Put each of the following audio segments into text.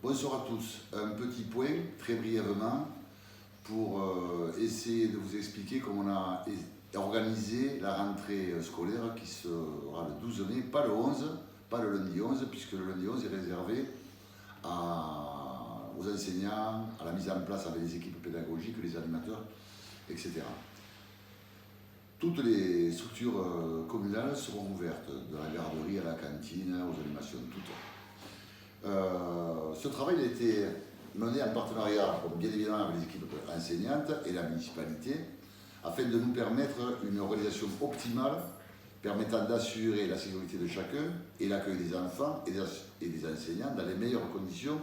Bonsoir à tous. Un petit point, très brièvement, pour essayer de vous expliquer comment on a organisé la rentrée scolaire qui sera le 12 mai, pas le 11, pas le lundi 11, puisque le lundi 11 est réservé aux enseignants, à la mise en place avec les équipes pédagogiques, les animateurs, etc. Toutes les structures communales seront ouvertes, de la garderie à la cantine, aux animations, toutes. Ce travail a été mené en partenariat, bien évidemment, avec les équipes enseignantes et la municipalité, afin de nous permettre une organisation optimale permettant d'assurer la sécurité de chacun et l'accueil des enfants et des enseignants dans les meilleures conditions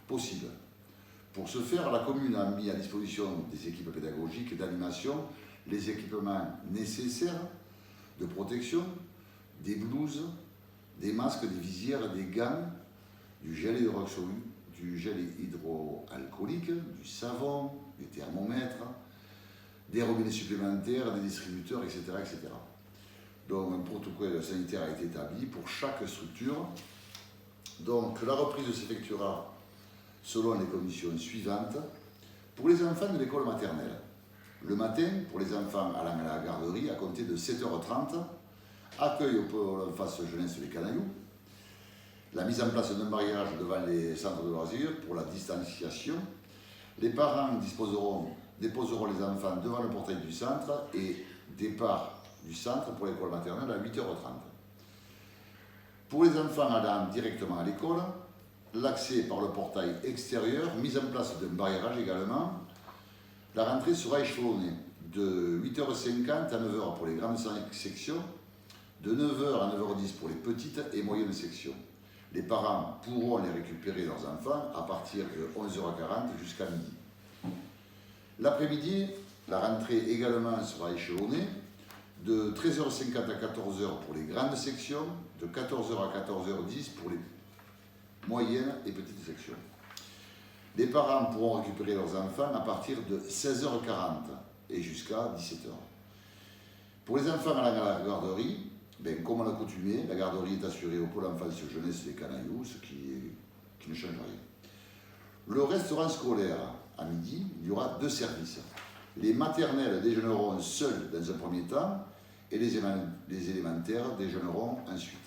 possibles. Pour ce faire, la commune a mis à disposition des équipes pédagogiques et d'animation les équipements nécessaires de protection, des blouses, des masques, des visières, des gants, du gel hydroalcoolique, du savon, des thermomètres, des robinets supplémentaires, des distributeurs, etc., etc. Donc un protocole sanitaire a été établi pour chaque structure. Donc la reprise s'effectuera selon les conditions suivantes. Pour les enfants de l'école maternelle, le matin, pour les enfants allant à la garderie, à compter de 7h30, accueil au pôle en face jeunesse les Canailloux, la mise en place d'un barrière devant les centres de loisirs pour la distanciation. Les parents déposeront les enfants devant le portail du centre et départ du centre pour l'école maternelle à 8h30. Pour les enfants allant directement à l'école, l'accès par le portail extérieur, mise en place d'un barrière également. La rentrée sera échelonnée de 8h50 à 9h pour les grandes sections, de 9h à 9h10 pour les petites et moyennes sections. Les parents pourront aller récupérer leurs enfants à partir de 11h40 jusqu'à midi. L'après-midi, la rentrée également sera échelonnée de 13h50 à 14h pour les grandes sections, de 14h à 14h10 pour les moyennes et petites sections. Les parents pourront récupérer leurs enfants à partir de 16h40 et jusqu'à 17h. Pour les enfants allant à la garderie, comme à l'accoutumée, la garderie est assurée au pôle enfance jeunesse des Canailloux, ce qui ne change rien. Le restaurant scolaire, à midi, il y aura 2 services. Les maternelles déjeuneront seules dans un premier temps et les élémentaires déjeuneront ensuite.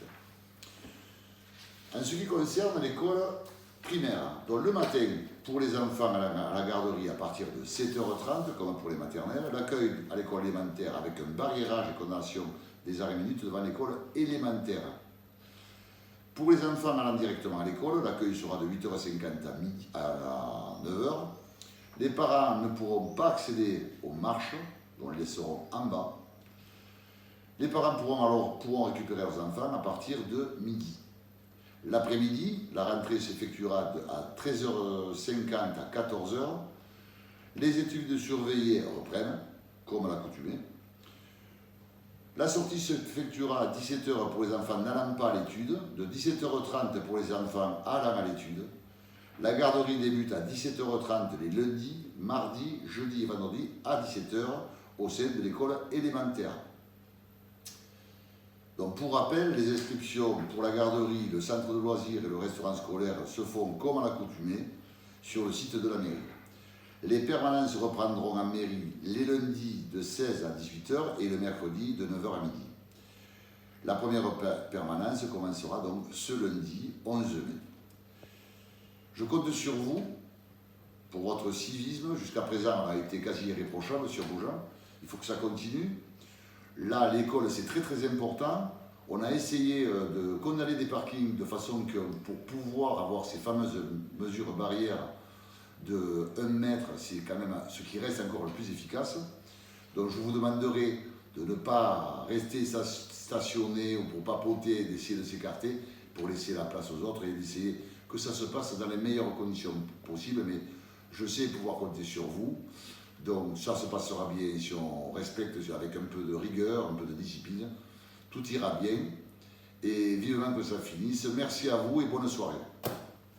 En ce qui concerne l'école primaire, donc le matin, pour les enfants à la garderie à partir de 7h30, comme pour les maternelles, l'accueil à l'école élémentaire avec un barriérage et condamnation des arrêts minutes devant l'école élémentaire. Pour les enfants allant directement à l'école, l'accueil sera de 8h50 à 9h. Les parents ne pourront pas accéder aux marches, dont ils les seront en bas. Les parents pourront récupérer leurs enfants à partir de midi. L'après-midi, la rentrée s'effectuera à 13h50 à 14h. Les études surveillées reprennent, comme à l'accoutumée. La sortie s'effectuera à 17h pour les enfants n'allant pas à l'étude, de 17h30 pour les enfants allant à l'étude. La garderie débute à 17h30 les lundis, mardis, jeudis et vendredis à 17h au sein de l'école élémentaire. Donc pour rappel, les inscriptions pour la garderie, le centre de loisirs et le restaurant scolaire se font comme à l'accoutumée sur le site de la mairie. Les permanences reprendront en mairie les lundis de 16 à 18h et le mercredi de 9h à midi. La première permanence commencera donc ce lundi 11 mai. Je compte sur vous pour votre civisme. Jusqu'à présent, on a été quasi irréprochable sur Beaujean. Il faut que ça continue. Là, l'école, c'est très très important. On a essayé de condamner des parkings de façon que pour pouvoir avoir ces fameuses mesures barrières de 1 mètre, c'est quand même ce qui reste encore le plus efficace. Donc je vous demanderai de ne pas rester stationné ou pour papoter, d'essayer de s'écarter pour laisser la place aux autres et d'essayer que ça se passe dans les meilleures conditions possibles. Mais je sais pouvoir compter sur vous. Donc ça se passera bien si on respecte avec un peu de rigueur, un peu de discipline. Tout ira bien et vivement que ça finisse. Merci à vous et bonne soirée.